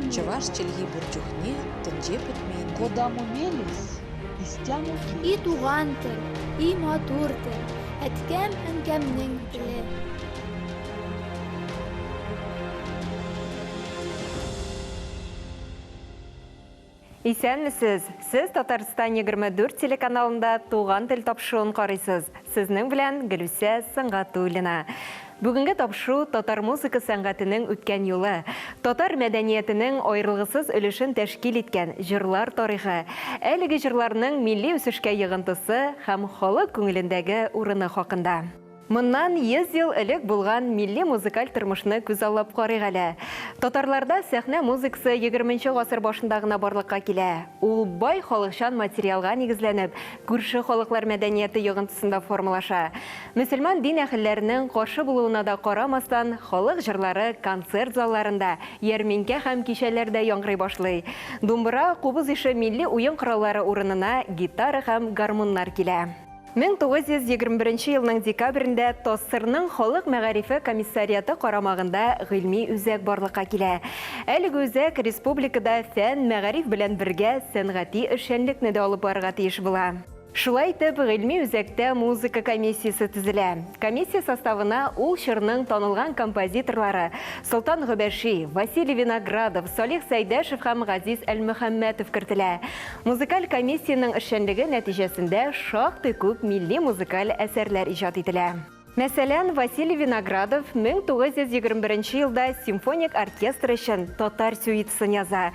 Чаваш челги бурчухне, тонже путмейн. Куда мы мелись, истяну И туган тел, и матур тел, әткәм әнкәмнең теле. Исәнмесез, сез Татарстан 24 телеканалында туган тел тапшыруын карыйсыз. Сезнең белән Гөлүсә Сыңгатуллина. Бүгінгі тапшу татар музыка сәнгатының үткән юлы, татар мәдәниятінің айрылгысыз өлешен тәшкил иткән җырлар тарихы, әлеге җырларның милли үсешкә йогынтысы һәм халык күңелендәге урыны хакында. Моннан 100 ел элек булган милли музыкаль тормышны күз алып карыйк әле. Татарларда сәхнә музыкасы 20нче гасыр башында гына барлыкка килә. Ул бай халыкчан материалга нигезләнеп, күрше халыклар мәдәнияте йогынтысында формалаша. Мөселман дин әһелләренең каршы булуына да карамастан, халык җырлары концерт залларында, ярминкә һәм кичәләрдә яңгырый башлый. Думбыра, кубыз ише милли уен кораллары урынына гитара һәм гармуннар килә. 1921 елның декабрендә Тоссырның халык мәгарифе комиссарияты карамагында гыйльми үзәк барлыкка килә. Әлеге үзәк республикада фән, мәгариф белән бергә сәнгати эшчәнлекне дә алып барырга тиеш була. Шулай итеп, гыйльми үзәктә музыка комиссиясе төзелә. Комиссия составына ул чорның танылган композиторлары Солтан Гөбәши, Василий Виноградов, Салих Сәйдәшев һәм Газиз Әлмөхәммәтов кертелә. Музыкаль комиссияның эшчәнлеге нәтиҗәсендә шактый күп милли музыкаль әсәрләр иҗат ителә. Мәсәлән, Василий Виноградов 1921 елда симфоник оркестр өчен татар сюитсын яза.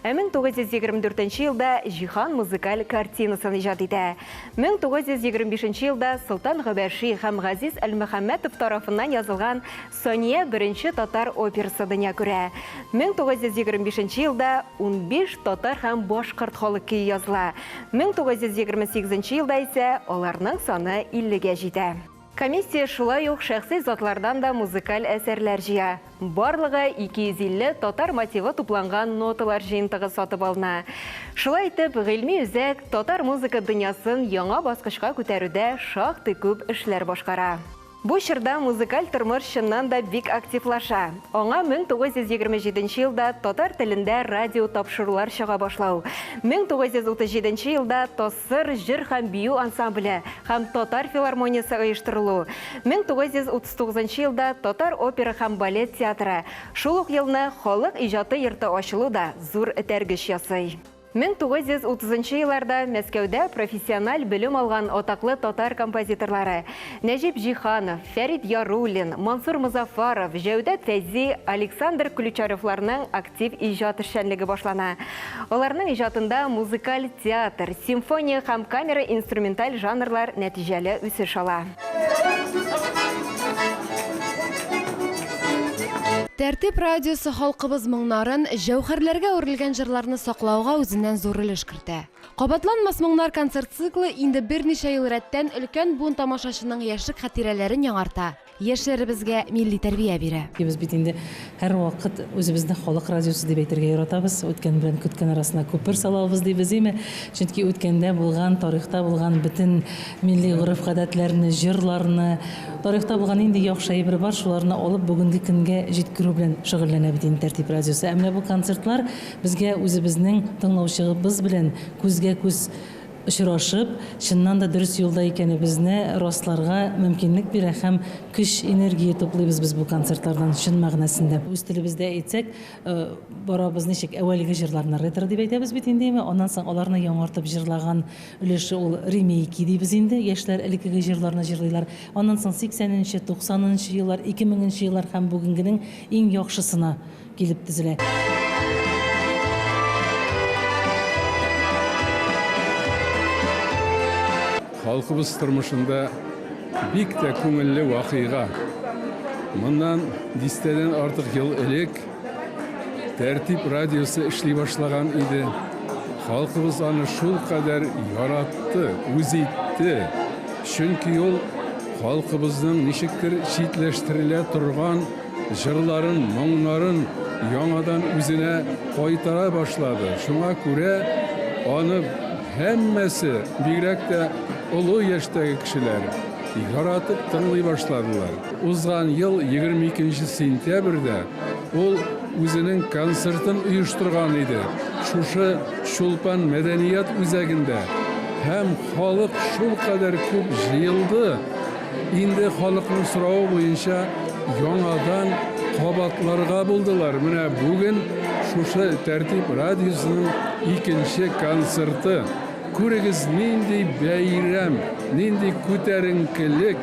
1924 елда Җиһан музыкаль картинасын иҗат итә. 1925 елда Солтан Гөбәши һәм Газиз Әлмөхәммәтов тарафыннан язылган Сония беренче татар операсы дөнья күрә. 1925 елда 15 татар һәм башкорт халык көе языла. 1928 елда исә аларның саны 50-гә җитә. Комиссия шулай ук шәхси затлардан да музыкаль әсәрләр җыя. Барлыгы 250 татар мотивы тупланган ноталар җыентыгы сатып алына. Шулай итеп, гыйльми үзәк татар музыка дөньясын яңа баскычка күтәрүдә шактый күп эшләр башкара. Бу чорда музыкаль тормыш чыннан да бик активлаша. Аңа 1927 елда татар телендә радио тапшырулар чыга башлау. 1937 елда Тоссыр җыр һәм бию ансамбле һәм татар филармониясе оештырылу. 1939 елда татар опера һәм балет театры. Шул ук елны халык иҗаты йорты ачылу да зур этәргеч ясый. 1930 елларда Мәскәүдә профессиональ белем алган атаклы татар композиторлары Нәҗип Җиһанов, Фәрит Яруллин, Мансур Музафаров, Җәүдәт Фәйзи, Александр Ключаровларның актив иҗат эшчәнлеге башлана. Аларның иҗатында музыкаль театр, симфония һәм камера инструменталь жанрлар нәтиҗәле үсеш ала. Тәртип радиосы халкыбыз моңнарын, җәүһәрләргә үрелгән җырларны саклауга үзеннән зур өлеш кертә. Кабатланмас моңнар концерт циклы инде берничә ел рәттән өлкән буын тамашачының яшьлек хатирәләрен яңарта. Яшьләребезгә милли тәрбия бирә. Без бит инде һәр вакыт үзебезне халык радиосы дип әйтергә яратабыз. Үткән белән көткән арасына күпер салабыз дибез, име? Чөнки үткәндә булган, тарихта булган бөтен милли гореф-гадәтләрне, җырларны, тарихта булган инде яхшы әйбер бар, шуларны алып бүгенге көнгә җиткерү белән шөгыльләнә бит инде Тәртип радиосы. Әмма бу концертлар безгә үзебезнең тыңлаучыбыз белән күзгә-күз очрашып, чыннан да дөрес юлда икәнебезне расларга мөмкинлек бирә һәм көч, энергия туплыйбыз без бу концертлардан чын мәгънәсендә. Үз телебездә әйтсәк, барабыз ничек әүвәлге җырларны ретро дип әйтәбез бит инде, аннан соң аларны яңартып җырлаган өлеше ул ремейки дибез инде. Яшьләр элекеге җырларны җырлыйлар. Аннан соң 80нче, 90нчы еллар, 2000нче еллар һәм бүгенгенең иң яхшысына килеп тезелә. Халкыбыз тормышында бик тә күңелле вакыйга. Моннан 10-дән артык ел элек Тәртип радиосы эшли башлаган иде. Халкыбыз аны шул кадәр яратты, үз итте. Чөнки ул халкыбызның ничектер читләштерелә торган җырларын, моңнарын яңадан үзенә кайтара башлады. Шуңа күрә аны һәммәсе, бигрәк тә олы яшьтәге кешеләр, яратып тыңлый башладылар. Узган ел 22 сентябрьдә ул үзенең концертын оештырган иде. Шушы Чулпан мәдәният үзәгендә һәм халык шул кадәр күп җыелды. Инде халыкның сорауы буенча яңадан кабатларга булдылар. Менә бүген шушы Тәртип радиосының икенче концерты. Күрегез, нинди бәйрәм, нинди күтәренкелек.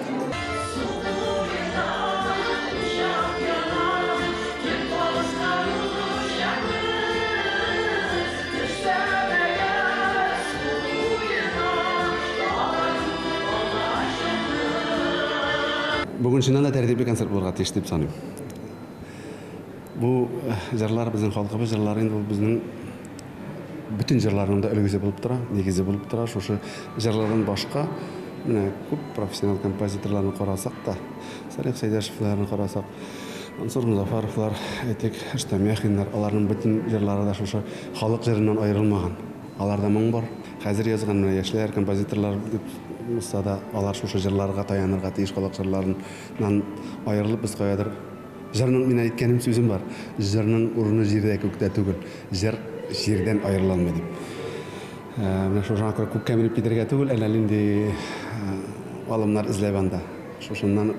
Бүгін шыннан да тәртиплі концерт болуға тиіс деп санаймын. Бұл жырлар біздің халқыбыз жырлары енді біздің бүтін жырларының да үлгісі болып тұра, негізі болып тұра. Шошы жырлардан башқа көп профессионал композиторларны қарасақ та, Салих Сайдашевларны қарасақ, Ансур Музафаровлар, Әйтек Штамяхинлар, аларның бүтін жырлары да шошы халық жырынан айырылмаған. Аларда мұң бар. Қазір язған яшьләр композиторлар деп Мұстада алар шушы жырларға таянырға тиіш халық жырларынан айырылып біз қоядыр. Жырның мен айткенім сөзім бар. Жырның ұрыны жерде көкте түгіл. Жыр жерден айырыла алмайды деп. Мына шу жаңа көк кәмелеп кетерге түгіл, әлінде алымдар ізлеп анда. Шушыннан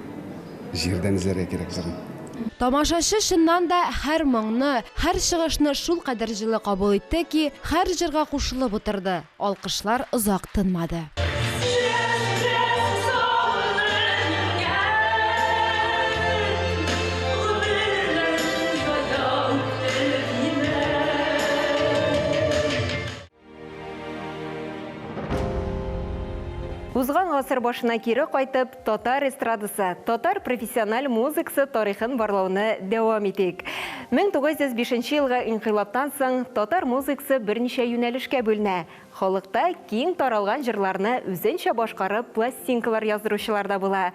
жерден ізлерге керек жырын. Тамашашы шыннан да һәр моңны, һәр чыгышны шул кадәр җылы кабул итте ки, һәр җырга кушылып утырды. Алкышлар озак тынмады. Узган гасыр башына кире кайтып, татар эстрадасы, татар профессиональ музыкасы тарихын барлауны дәвам итик. 1905 елга инкыйлабтан соң татар музыкасы берничә юнәлешкә бүленә. Халыкта киң таралган җырларны үзенчә башкарып пластинкалар яздыручылар да була.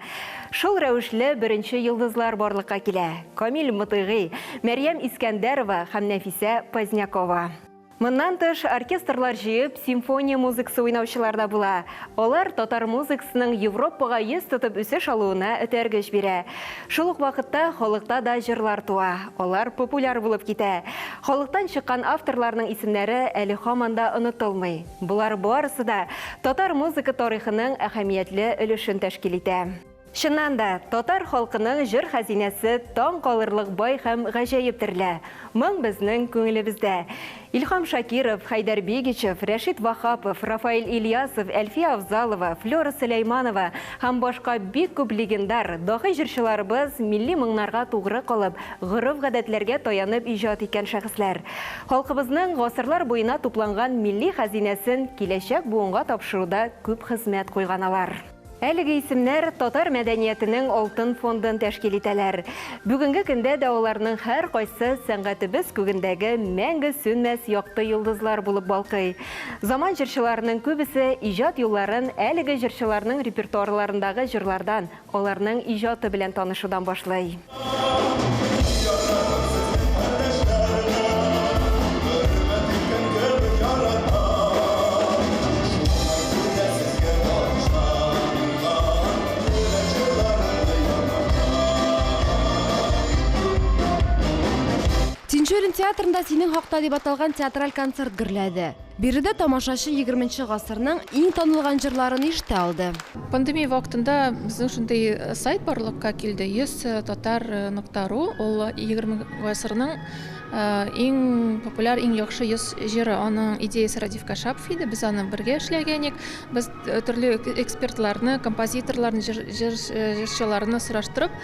Шул рәвешле беренче йолдызлар барлыкка килә. Камил Мытыгый, Мәрьям Искәндәрова һәм Нәфисә Позднякова. Моннан тыш оркестрлар җыеп, симфония музыкасы уйнаучылар да була. Алар татар музыкасының Европага йөз тотып үсеш алуына этәргеч бирә. Шул ук вакытта халыкта да җырлар туа. Алар популяр булып китә. Халыктан чыккан авторларның исемнәре әле һаман да онытылмый. Булар барысы да татар музыка тарихының әһәмиятле өлешен тәшкил итә. Чыннан да, татар халкының җыр хәзинәсе таң калырлык бай һәм гаҗәеп терлә. Моң безнең күңелебездә. Илхам Шакиров, Хайдар Бегичев, Рәшид Вахапов, Рафаэль Ильясов, Әлфия Авзалова, Флора Сөләйманова һәм башка бик күп легендар, даһи җырчыларыбыз милли моңнарга тугры калып, горыф-гадәтләргә таянып иҗат иткән шәхесләр. Халкыбызның гасырлар буена тупланган милли хәзинәсен киләчәк буынга тапшыруда күп хезмәт куйганалар. Әлеге исемнәр татар мәдәниятенең алтын фондын тәшкил итәләр. Бүгенге көндә дә аларның һәр кайсы сәнгатебез күгендәге мәңге сөнмәс якты йолдызлар булып балкый. Заман җырчыларының күбесе иҗат юлларын әлеге җырчыларның репертуарларындагы җырлардан, аларның иҗаты белән танышудан башлый. Тинчурин театрында синең хакта дип аталган театраль концерт гөрләде. Биредә тамашачы 20 гасырның иң танылган җырларын ишетә алды. Пандемия вакытында безнең шундый сайт барлыкка килде. 100tatar.ru ул 20 гасырның иң популяр, иң яхшы 100 җыры. Аның идеясе Радиф Кашапов иде. Без аны бергә эшләгәнек. Без төрле экспертларны, композиторларны, җырчыларны сораштырып,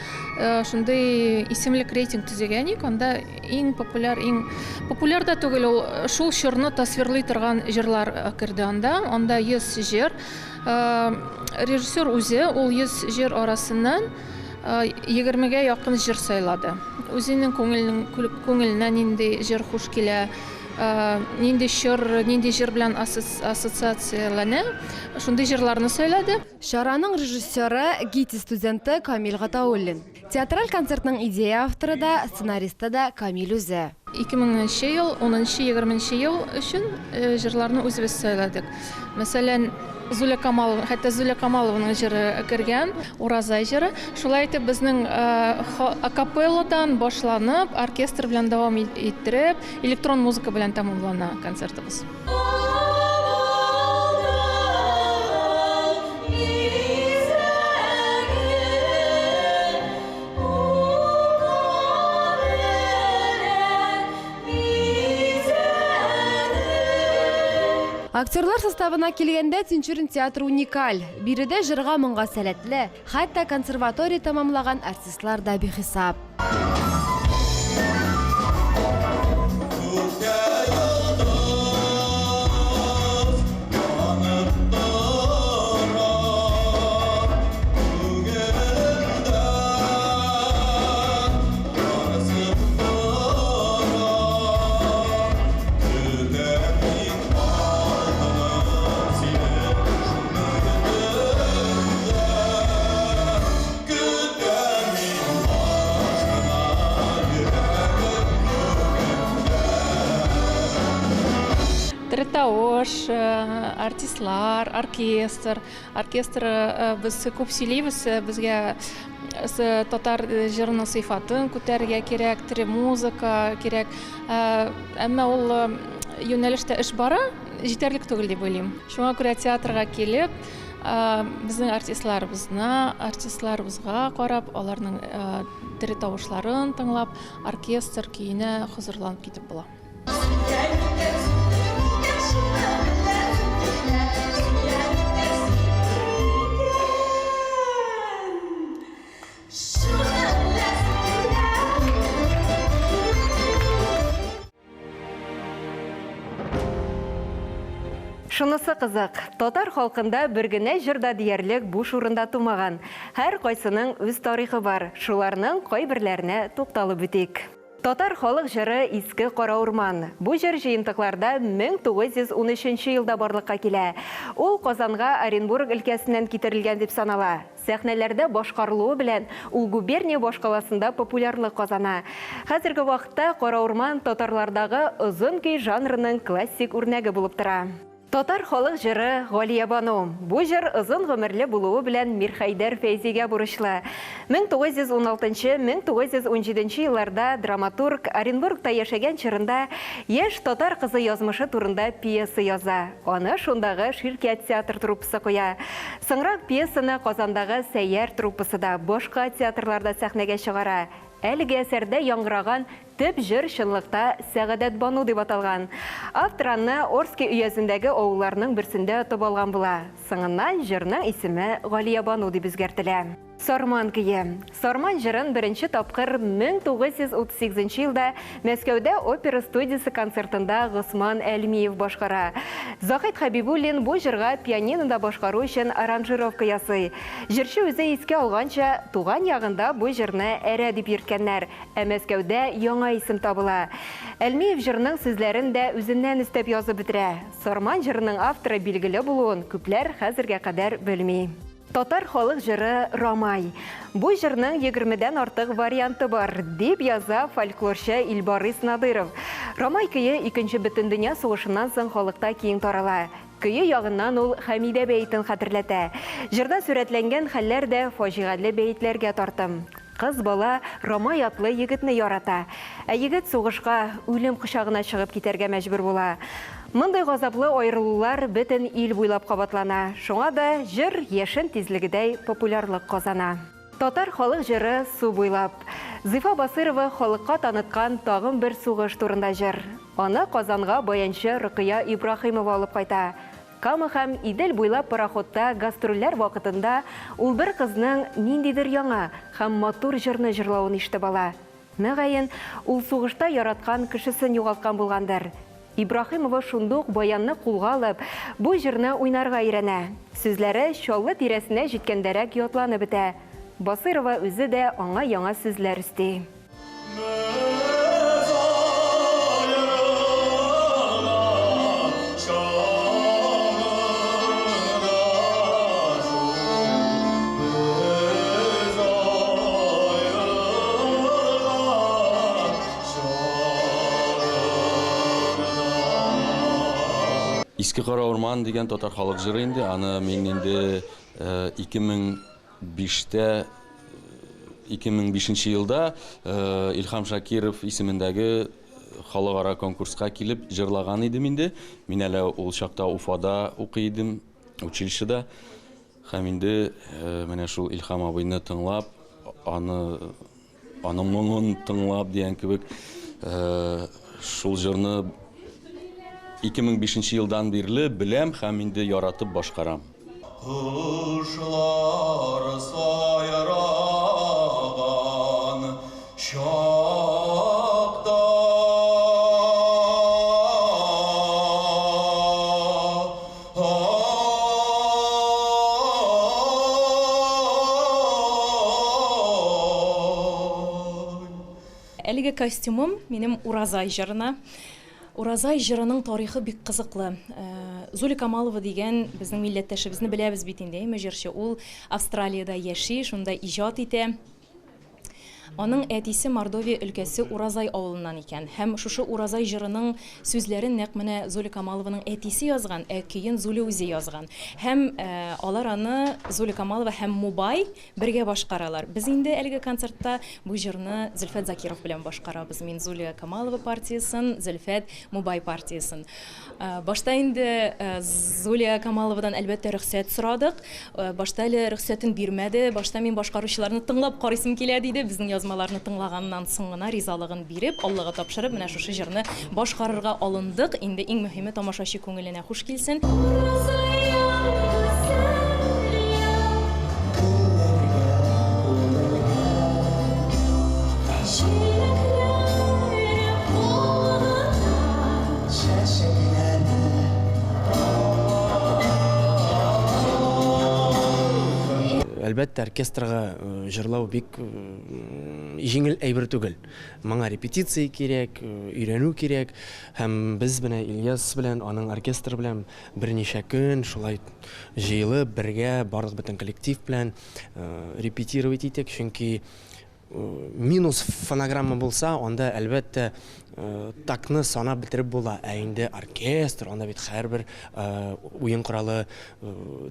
шундый исемлек рейтинг төзегәнек. Анда иң популяр да түгел, ул шул чорны тасвирлый торган җырлар кирде анда. Анда 100 җыр. Режиссер үзе ул 100 җыр арасыннан 20-гә якын җыр сайлады. Үзенең күңеленә нинди җыр хуш килә, нинди җыр белән ассоциацияләнә, шундый җырларны сөйләде. Шараның режиссеры ГИТИС студенты Камил Гатауллин. Театраль концертның идея авторы да, сценаристы да Камил үзе. 2000 ел, 10-20 ел өчен җырларны үзебез сөйләдек. Мәсәлән, Зуля Камалова, хәтта Зуля Камалованың җыры кергән, Ураза җыры. Шулай итеп безнең акапелладан башланып, оркестр белән дәвам иттереп, электрон музыка белән тәмамлана концертыбыз. Актерлар составына килгәндә Тинчурин театры уникаль. Биредә җырга моңга сәләтле, хәтта консерватория тамамлаган артистлар да бихисап. Тауыш, артистлар, оркестр. Оркестр без күп сөйлибез, безгә татар җырының сыйфатын күтәрергә кирәк, музыка кирәк. Әмма ул юнәлештә эш бара, җитәрлек түгел дип уйлыйм. Шуңа күрә театрга килеп, безнең артистларыбызга карап, аларның тере тавышларын тыңлап, оркестр көенә хозурланып китеп була. Шунысы қызық, татар халқында бір генә җырда диярлек буш урында тумаган. Һәр кайсының үз тарихы бар, шуларның кайберләренә тукталып үтик. Татар халык җыры иске Кара Урман. Бу җыр җыентыкларда 1913 елда барлыкка килә. Ул Казанга Оренбург өлкәсеннән китерелгән дип санала. Сәхнәләрдә башкарылуы белән ул губерния башкаласында популярлык казана. Хәзерге вакытта Кара Урман татарлардагы озын көй жанрының классик үрнәге булып тора. Татар халык җыры Галия Бану. Бу җыр озын гомерле булуы белән Мирхәйдәр Фәйзигә бурычлы. 1916-1917 елларда драматург Оренбургта яшәгән чорында яшь татар кызы язмышы турында пьеса яза. Аны шундагы Ширкәт театр труппасы куя. Соңрак пьесаны Казандагы Сәйяр труппасы да башка театрларда сәхнәгә чыгара. Әлеге әсәрдә яңгыраган төп җыр чынлыкта Сәгадәт Бану дип аталган. Автор аны Орски өязендәге авылларның берсендә тотып алган була. Соңыннан җырның исеме Галия Бану дип үзгәртелә. Сарман көе. Сарман җырын беренче тапкыр 1938 елда Мәскәүдә опера студиясы концертында Госман Әлмиев башкара. Захит Хабибуллин бу җырга пианинода башкару өчен аранжировка ясый. Җырчы үзе искә алганча, туган ягында бу җырны Әрә дип йөрткәннәр, ә Мәскәүдә яңа исем табыла. Әлмиев җырның сүзләрен дә үзеннән өстәп язып бетерә. Сарман җырының авторы билгеле булуын күпләр хәзергә кадәр белми. Татар халык җыры Рамай. Бу җырның 20дән артык варианты бар, дип яза фольклорчы Илбарис Надыров. Рамай көе 2нче Бөтендөнья сугышыннан соң халыкта киң тарала. Көе ягыннан ул Хәмидә бәйтен хәтерләтә. Җырда сурәтләнгән хәлләр дә фаҗигале бәйтләргә тартым. Кыз бала Рамай атлы егетне ярата, ә егет сугышка, үлем кочагына чыгып китәргә мәҗбүр була. Мондай газаплы аерылулар бөтен ил буйлап кабатлана. Шуңа да җыр яшен тизлегедәй популярлык казана. Татар халык җыры Су буйлап. Зифа Басырова халыкка таныткан тагын бер сугыш турында җыр. Аны Казанга баянчы Рукия Ибраһимова алып кайта. Кама һәм Идел буйлап пароходта гастрольләр вакытында ул бер кызның ниндидер яңа һәм матур җырны җырлавын ишетеп ала. Мәгәен, ул сугышта яраткан кешесен югалткан булгандыр. Ибраһимова шундук баянны кулга алып, бу җырны уйнарга өйрәнә. Сүзләре Чаллы тирәсенә җиткәндәрәк ятланып бетә. Басырова үзе дә аңа яңа сүзләр өсти. Иске Кара Орман деген татар халык жыры инде. Аны мен инде 2005 елда Илхам Шакиров исемендәге халыкара конкурска килеп жырлаган идем инде. Мин әле ул чакта Уфада укый идем, училищеда. Һәм инде менә шул Илхам абыйны тыңлап, аның моңын тыңлап дигән кебек, шул жырны 2005 елдан бирле беләм һәм инде яратып башкарам. Кушлар сайраган шакта Әлеге костюмым минем Уразай жырына. Уразай жырының тарихы бик кызыклы. Зуля Камалова дигән безнең милләттәшебезне беләбез бит инде, җырчы. Ул Австралиядә яши, шунда иҗат итә. Аның әтисе Мордовия өлкәсе Уразай авылыннан икән. Һәм шушы Уразай җырының сүзләрен нәкъ менә Зуля Камалованың әтисе язган, көен Зуля үзе язган. Һәм алар аны Зуля Камалова һәм Мубай бергә башкаралар. Без инде әлеге концертта бу җырны Зөлфәт Закиров белән башкарабыз. Мин Зуля Камалова партиясын, Зөлфәт Мубай партиясын. Башта инде Зуля Камаловадан әлбәттә рөхсәт сорадык. Башта әле рөхсәтен бирмәде. Башта мин башкаручыларны тыңлап карыйсым килә диде. Безнең язмаларны тыңлаганнан соң гына ризалыгын биреп, Аллага тапшырып, менә шушы җырны башкарырга алындык. Инде иң мөһиме тамашачы күңеленә хуш килсен. Әлбәттә, оркестрга җырлау бик җиңел әйбер түгел. Моңа репетиция кирәк, өйрәнү кирәк. Һәм без менә Ильяс белән, аның оркестры белән берничә көн шулай җыелып, бергә барлык бөтен коллектив белән репетировать итәк, чөнки минус фонограмма булса, анда әлбәттә такны санап бетереп була. Ә инде оркестр, анда бит һәрбер уен коралы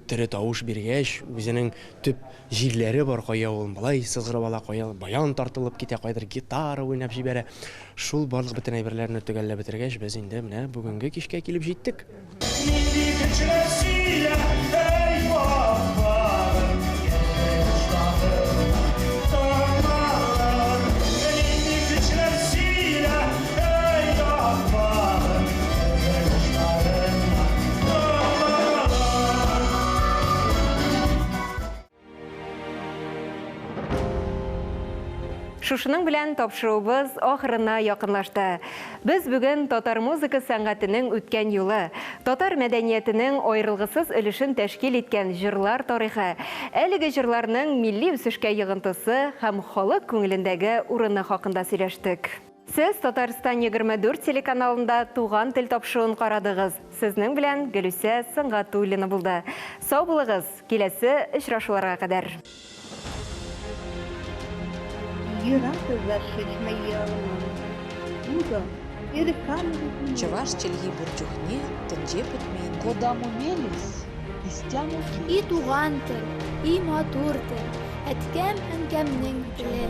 тере тавыш биргәч, үзенең төп җирләре бар, кая ул балай сызгырып ала, кая баян тартылып китә, кайдыр гитара уйнап җибәрә. Шул барлык бөтен әйберләрне төгәлләп бетергәч, без инде менә бүгенге кичкә килеп җиттек. Шушының белән тапшыруыбыз ахырына якынлашты. Без бүген татар музыка сәнгатенең үткән юлы, татар мәдәниятенең аерылгысыз өлешен тәшкил иткән җырлар тарихы, әлеге җырларның милли үсешкә йогынтысы һәм халык күңелендәге урыны хакында сөйләштек. Сез Татарстан 24 телеканалында туган тел тапшыруын карадыгыз. Сезнең белән Гөлүсә Сыңгатуллина булды. Сау булыгыз, киләсе очрашуларга кадәр. Чаваш челги бурчухне, тынже путмейді. Куда мумелись, истяну И туган тел, и матур тел, әткәм әнкәмнең теле.